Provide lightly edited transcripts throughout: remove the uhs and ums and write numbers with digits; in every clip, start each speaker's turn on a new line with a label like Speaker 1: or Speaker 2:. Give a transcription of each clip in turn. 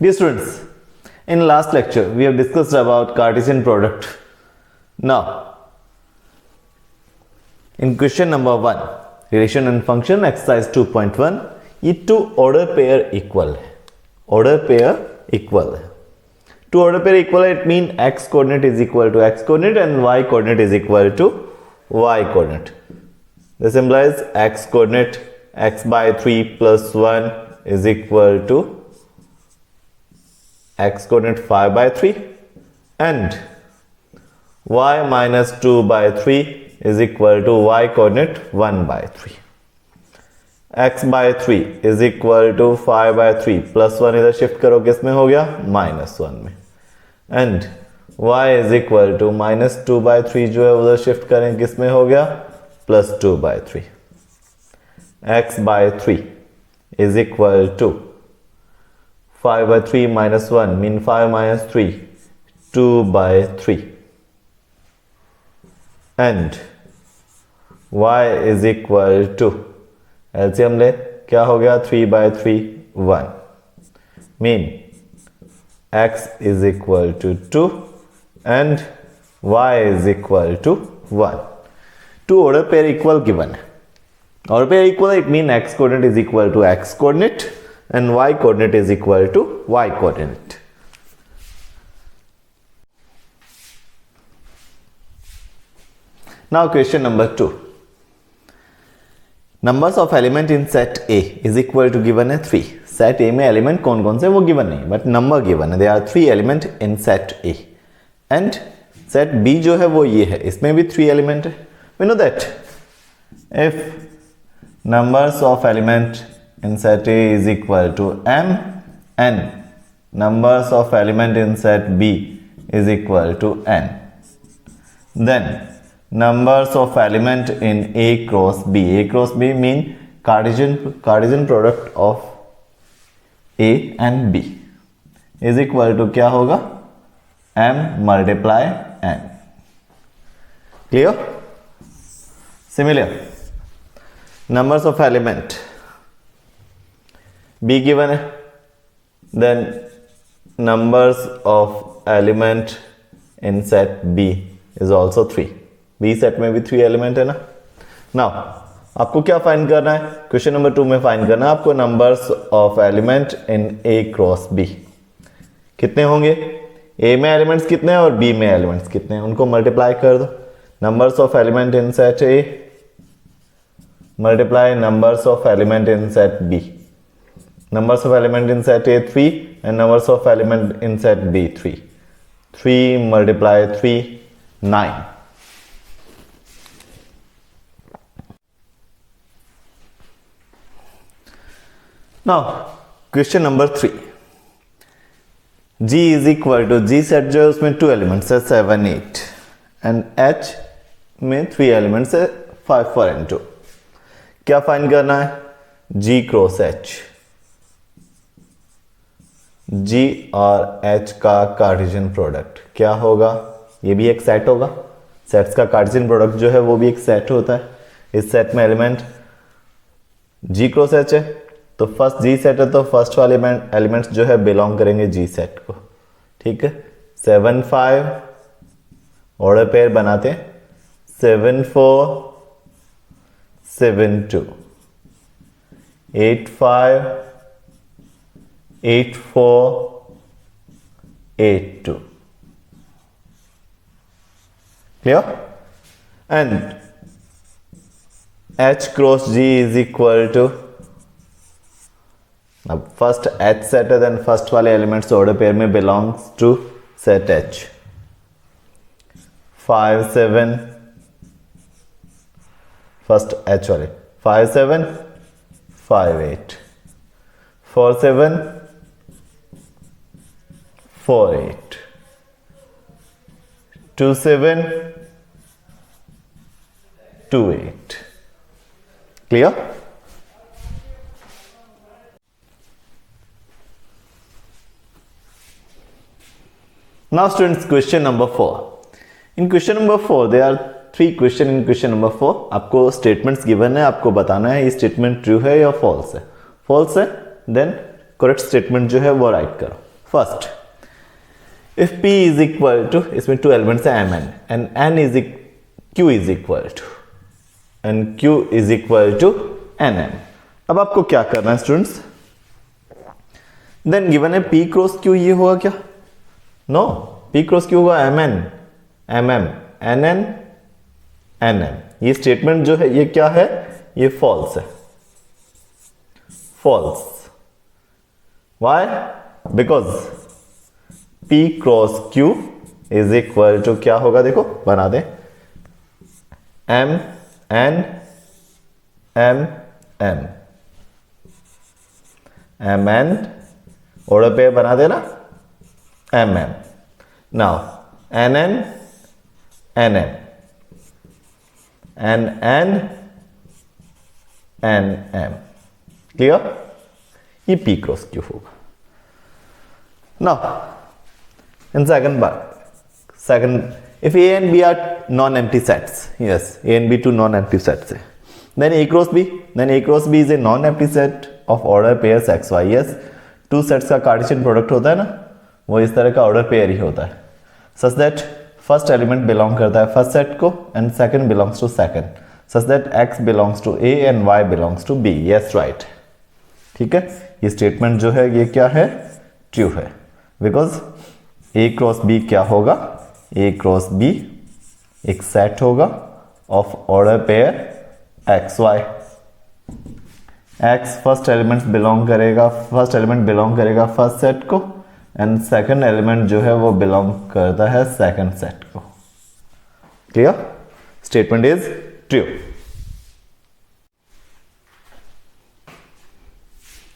Speaker 1: Dear students, in last lecture we have discussed about Cartesian product. Now, in question number 1, relation and function exercise 2.1, ये two order pair equal है. Order pair equal है. Two order pair equal है, it means x coordinate is equal to x coordinate and y coordinate is equal to y coordinate. This implies x coordinate x by 3 plus 1 is equal to x coordinate 5 by 3 and y minus 2 by 3 is equal to y coordinate 1 by 3. x by 3 is equal to 5 by 3 plus 1 इधर shift करो किस में हो गया minus 1 में and y is equal to minus 2 by 3 जो है उधर शिफ्ट करें किस में हो गया plus 2 by 3. x by 3 is equal to 5 by 3 minus 1 mean 5 minus 3 2 by 3 and y is equal to LCM ले क्या हो गया 3 by 3 1 mean x is equal to 2 and y is equal to 1. Two order pair equal given है. Order pair equal it mean x coordinate is equal to x coordinate and y coordinate is equal to y coordinate. Now question number 2. Numbers of element in set A is equal to given है 3. Set A में element कौन कौन से वो given नहीं but number given है. There are 3 element in set A and set B जो है वो ये है, इसमें भी 3 element है. We know that if numbers of element in set A is equal to m and numbers of element in set B is equal to n, then numbers of element in A cross B mean Cartesian product of A and B is equal to क्या होगा m multiply n. Clear? Similar, numbers of element B given है, then numbers of element in set B is also 3. B set में भी 3 element है ना. Now आपको क्या find करना है, क्वेश्चन नंबर 2 में फाइंड करना है आपको numbers of element in A cross B. कितने होंगे, A में एलिमेंट्स कितने हैं और B में एलिमेंट्स कितने हैं, उनको मल्टीप्लाई कर दो. Numbers of element in set A multiply numbers of element in set B. Numbers of element in set A 3 and numbers of element in set B 3. 3 multiply 3 9. Now question number 3. G is equal to G set जो है उसमें 2 elements है 7 8 and H में 3 elements है 5 4 and 2. क्या find करना है, G cross H. G और H का कार्टेशियन प्रोडक्ट क्या होगा, ये भी एक सेट होगा. सेट्स का कार्टेशियन प्रोडक्ट जो है वो भी एक सेट होता है. इस सेट में एलिमेंट G क्रॉस H है तो फर्स्ट G सेट है तो फर्स्ट वाले एलिमेंट्स जो है बिलोंग करेंगे G सेट को. ठीक है, 7 5 ऑर्डर पेयर बनाते हैं 7 4 7 2 8 5 8 4 8 2. Clear? And H cross G is equal to, अब फर्स्ट H सेट है देन फर्स्ट वाले एलिमेंट्स ऑर्डर पेयर में belongs to set H. 5 7 first H वाले 5 7 5 8 4 7 4 8 2 7 2 8. Clear? Now students, question number 4. In question number 4 there are 3 question in question number 4. आपको statements given है, आपको बताना है ये स्टेटमेंट ट्रू है या फॉल्स है. फॉल्स है देन करेक्ट स्टेटमेंट जो है वो राइट करो. First if P is equal to, इसमें टू एलिमेंट्स है M and N is Q is equal to and Q is equal to N M. अब आपको क्या करना है स्टूडेंट्स, देन गिवन है P क्रॉस Q, ये होगा क्या? नो, P क्रॉस Q होगा M N M M N N N M. ये स्टेटमेंट जो है ये क्या है? ये फॉल्स है, false. Why? Because P cross Q is equal to क्या होगा, देखो बना दे, M N M M M N order पे बना देना M M। Now N N N M N N N M। Clear? ये P क्रॉस Q होगा। Now in second if A and B are non-empty sets, yes, A and B two non-empty sets है, then A cross B is a non-empty set of order pairs x y। yes, two sets का Cartesian product होता है ना, वो इस तरह का order pair ही होता है, such that first element belong करता है फर्स्ट सेट को and second belongs to second, such that x belongs to A and y belongs to B। yes, right। ठीक है, ये स्टेटमेंट जो है ये क्या है? ट्रू है, बिकॉज A क्रॉस B क्या होगा? A क्रॉस B एक सेट होगा of order pair X Y. X first element belong करेगा फर्स्ट सेट को एंड सेकंड एलिमेंट जो है वो बिलोंग करता है सेकंड सेट को। Clear? Statement is true.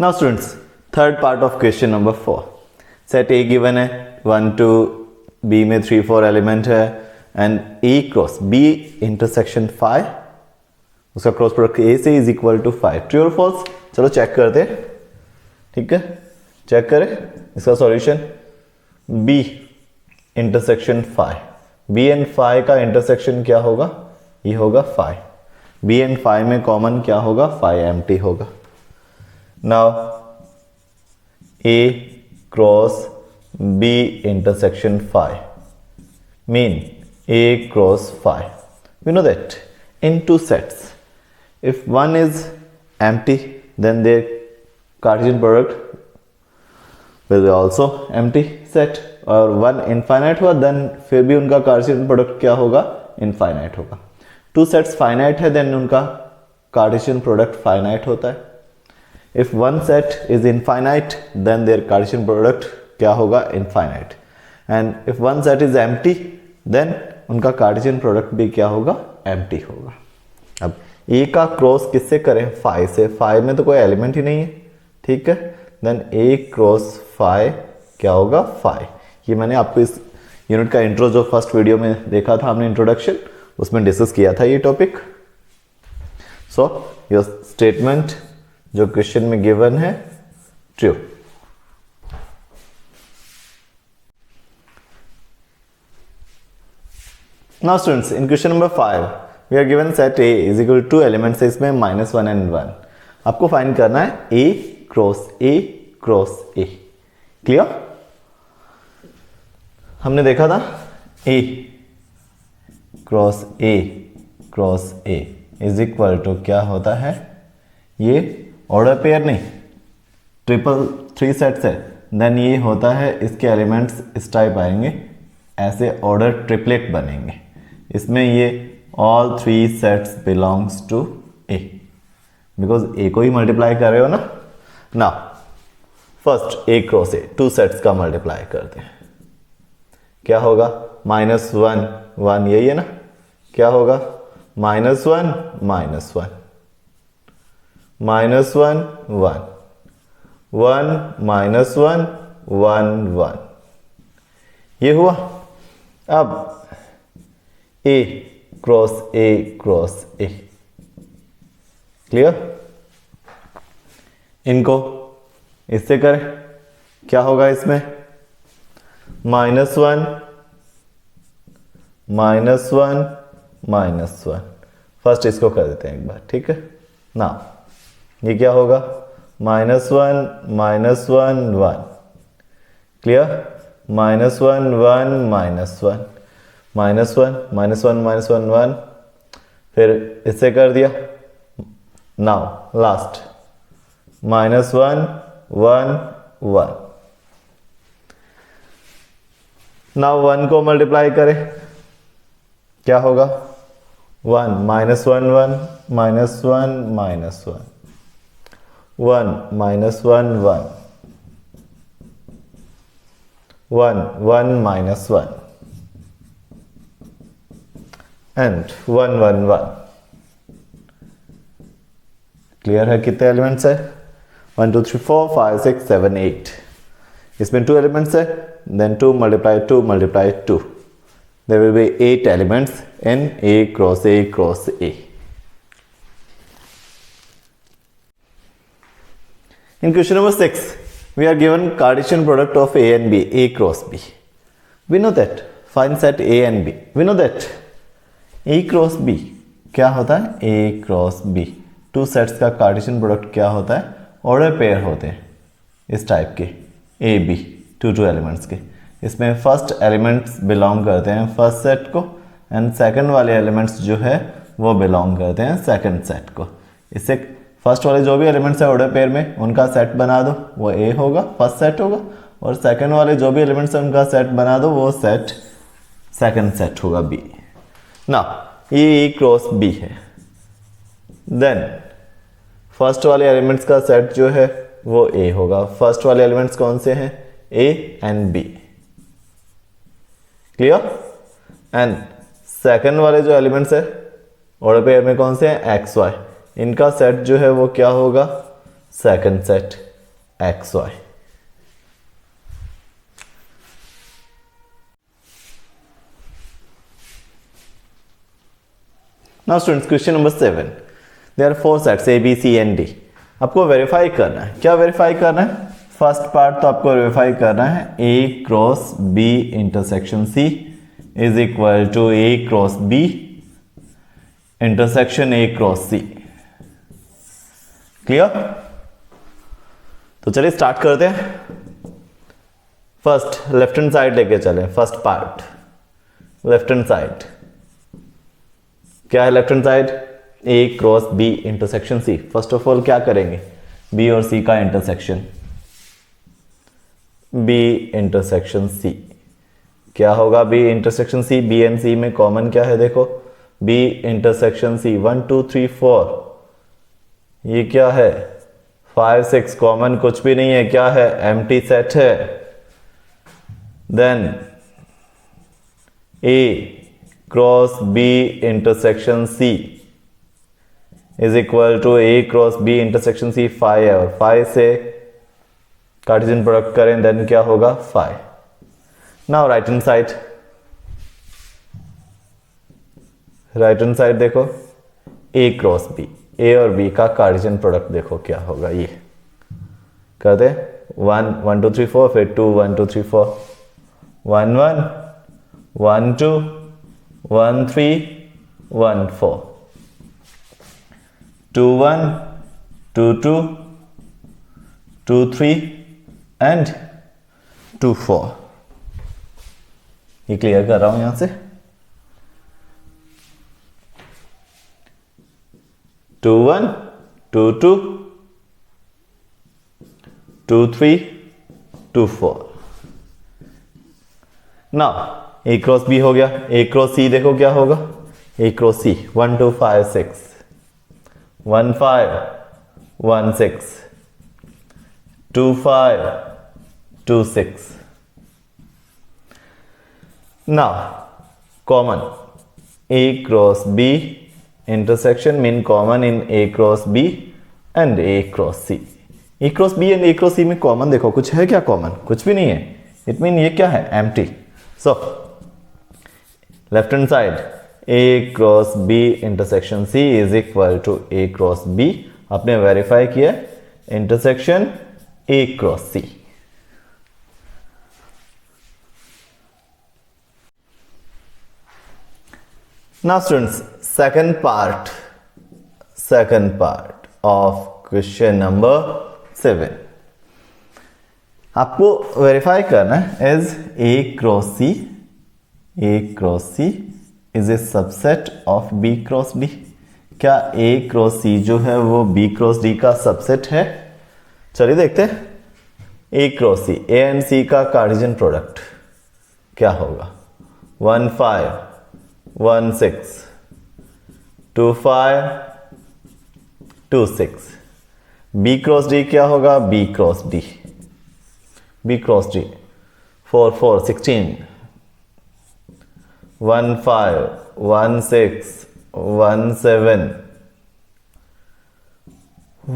Speaker 1: Now students, third part of question number 4। Set A given है 1 2, B में 3 4 एलिमेंट है and A cross B intersection 5, उसका क्रॉस प्रोडक्ट ए से इज इक्वल टू 5। ट्रू और false? चलो check करते हैं। ठीक है, चेक करें इसका solution. B intersection 5, B and 5 का इंटरसेक्शन क्या होगा? ये होगा 5। बी एंड 5 में कॉमन क्या होगा? 5 एम्प्टी होगा। Now A cross B intersection 5 mean A cross 5. We know that in two sets, if one is empty, then their Cartesian product will be also empty set, और one infinite हुआ then फिर भी उनका Cartesian product क्या होगा? Infinite होगा। Two sets finite है then उनका Cartesian product finite होता है। If one set is infinite, then their Cartesian product क्या होगा? Infinite. And if one set is empty then उनका कार्टेशियन प्रोडक्ट भी क्या होगा? एम्प्टी होगा। अब ए का क्रॉस किससे करें? 5 से। 5 में तो कोई एलिमेंट ही नहीं है। ठीक है, देन ए क्रॉस 5 क्या होगा? 5। ये मैंने आपको इस यूनिट का इंट्रो जो फर्स्ट वीडियो में देखा था हमने, इंट्रोडक्शन, उसमें डिस्कस किया था ये टॉपिक। सो योर स्टेटमेंट जो क्वेश्चन में गिवन है true. Now students, in question number 5 we are given set A is equal to elements है इसमें -1 and 1। आपको फाइंड करना है A cross A cross A। Clear? हमने देखा था A cross A cross A is equal to क्या होता है? ये ऑर्डर पेयर नहीं, ट्रिपल 3 सेट्स है, देन ये होता है इसके एलिमेंट्स इस टाइप आएंगे, ऐसे ऑर्डर ट्रिपलेट बनेंगे। इसमें ये all 3 sets belongs to A, because A को ही मल्टीप्लाई कर रहे हो ना। ना first A cross A 2 sets का मल्टीप्लाई करते हैं, क्या होगा? -1 1, यही है ना? क्या होगा? -1 -1 -1 1 1 -1 1 1, ये हुआ। अब A cross A cross A। Clear? इनको इससे करें, क्या होगा इसमें? -1 -1 -1। फर्स्ट इसको कर देते हैं एक बार। ठीक है ना, ये क्या होगा? -1 -1 1, क्लियर, -1 1 -1 -1 -1 -1 1, फिर इससे कर दिया. Now last -1 1 1. नाउ 1 को मल्टीप्लाई करें, क्या होगा? 1 -1 1 -1 -1 1 -1 1 1 1 -1 and 1 1 1. क्लियर है? कितने एलिमेंट्स है? 1 2 3 4 5 6 7 8. इसमें 2 एलिमेंट्स है. Then 2 multiply 2 multiply 2. There will be 8 elements in A cross A cross A. In question number 6, we are given Cartesian product of A and B, A cross B. We know that. Find set A and B. We know that. A cross B क्या होता है? A cross B. 2 sets का Cartesian product क्या होता है? Order pair होते हैं इस टाइप के, A B, 2 एलिमेंट्स के. इसमें फर्स्ट एलिमेंट्स बिलोंग करते हैं फर्स्ट सेट को एंड सेकंड वाले एलिमेंट्स जो है वो बिलोंग करते हैं सेकंड सेट को. इससे फर्स्ट वाले जो भी एलिमेंट्स है ऑर्डर पेयर में उनका सेट बना दो, वो ए होगा, फर्स्ट सेट होगा. और सेकंड वाले जो भी एलिमेंट्स है उनका सेट बना दो, वो सेट सेकंड सेट होगा बी. ना ये ए क्रॉस बी है. देन फर्स्ट वाले एलिमेंट्स का सेट जो है वो ए होगा. फर्स्ट वाले एलिमेंट्स कौन से हैं? A and B. Clear? And second वाले जो एलिमेंट्स है ऑर्डर पेयर में कौन से हैं? X Y. इनका सेट जो है वो क्या होगा? Second set X Y. Now students, question number 7. There are 4 sets A B C and D. आपको वेरीफाई करना है. क्या वेरीफाई करना है? फर्स्ट पार्ट तो आपको वेरीफाई करना है A cross B intersection C is equal to A cross B intersection A cross C. Clear? तो चलिए स्टार्ट करते हैं. फर्स्ट लेफ्ट हैंड साइड लेके चलें. First part left hand side क्या है? Left hand side A cross B intersection C. First of all क्या करेंगे? बी और सी का इंटरसेक्शन. बी इंटरसेक्शन सी क्या होगा? B intersection C. B and C में कॉमन क्या है? देखो बी इंटरसेक्शन सी 1 2 3 4. ये क्या है? 5 6. कॉमन कुछ भी नहीं है. क्या है? एम्प्टी सेट है. Then A cross B intersection C is equal to A cross B intersection C 5 है और 5 से कार्टेशियन प्रोडक्ट करें देन क्या होगा? 5. Now right hand side. Right hand side देखो ए क्रॉस बी. ए और बी का कार्टेशियन प्रोडक्ट देखो क्या होगा? ये कहते 1 1 2 3 4 फिर 2 1 2 3 4 1 1 1 2 1 3 1 4 2 1 2 2 2 3 एंड 2 4. ये क्लियर कर रहा हूं यहां से. 2 1 2 2 2 3 2 4. नाउ ए क्रॉस बी हो गया. ए क्रॉस सी देखो क्या होगा? ए cross C 1 2 5 6 1 5 1 6 2 5 2 6. Now common A cross B intersection mean common in A cross B and A cross C. A cross B and A cross C में कॉमन देखो कुछ है क्या? कॉमन कुछ भी नहीं है. इट मीन ये क्या है? Empty. So left hand side A cross B intersection C is equal to A cross B. आपने वेरीफाई किया intersection A cross C. Now students, second part of question number 7. आपको वेरीफाई करना है is A cross C is A subset of B cross D. क्या A cross C जो है वो B cross D का सबसेट है? चलिए देखते हैं। ए क्रॉस सी, ए एंड सी का कार्टेशियन प्रोडक्ट क्या होगा? 1 5 1 6 2 5 2 6। बी क्रॉस डी क्या होगा? B cross D, B cross D 4 4 16 1 5 1 6 1 7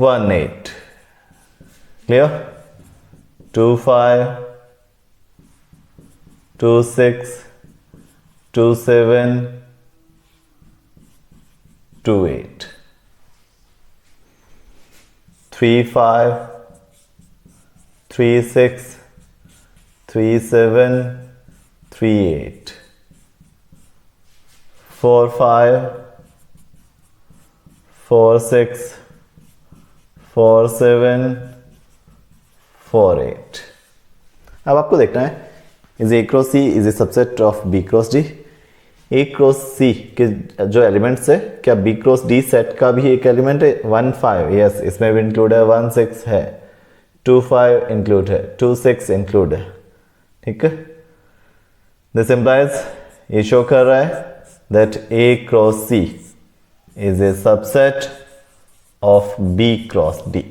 Speaker 1: 1 8। Clear? 2 5 2 6 2 7 2 8 3 5 3 6 3 7 3 8 4 5 4 6 4 7 4 8। अब आपको देखना है is A cross C is A subset of B cross D. A cross C के जो एलिमेंट्स है, क्या बी क्रॉस डी सेट का भी एक एलिमेंट है? 1 5, यस, इसमें भी इंक्लूड है। 1 6 है, 2 5 इंक्लूड है, 2 6 इंक्लूड है। ठीक है, दिस इंप्लाइज, ये शो कर रहा है that A cross C is A subset of B cross D.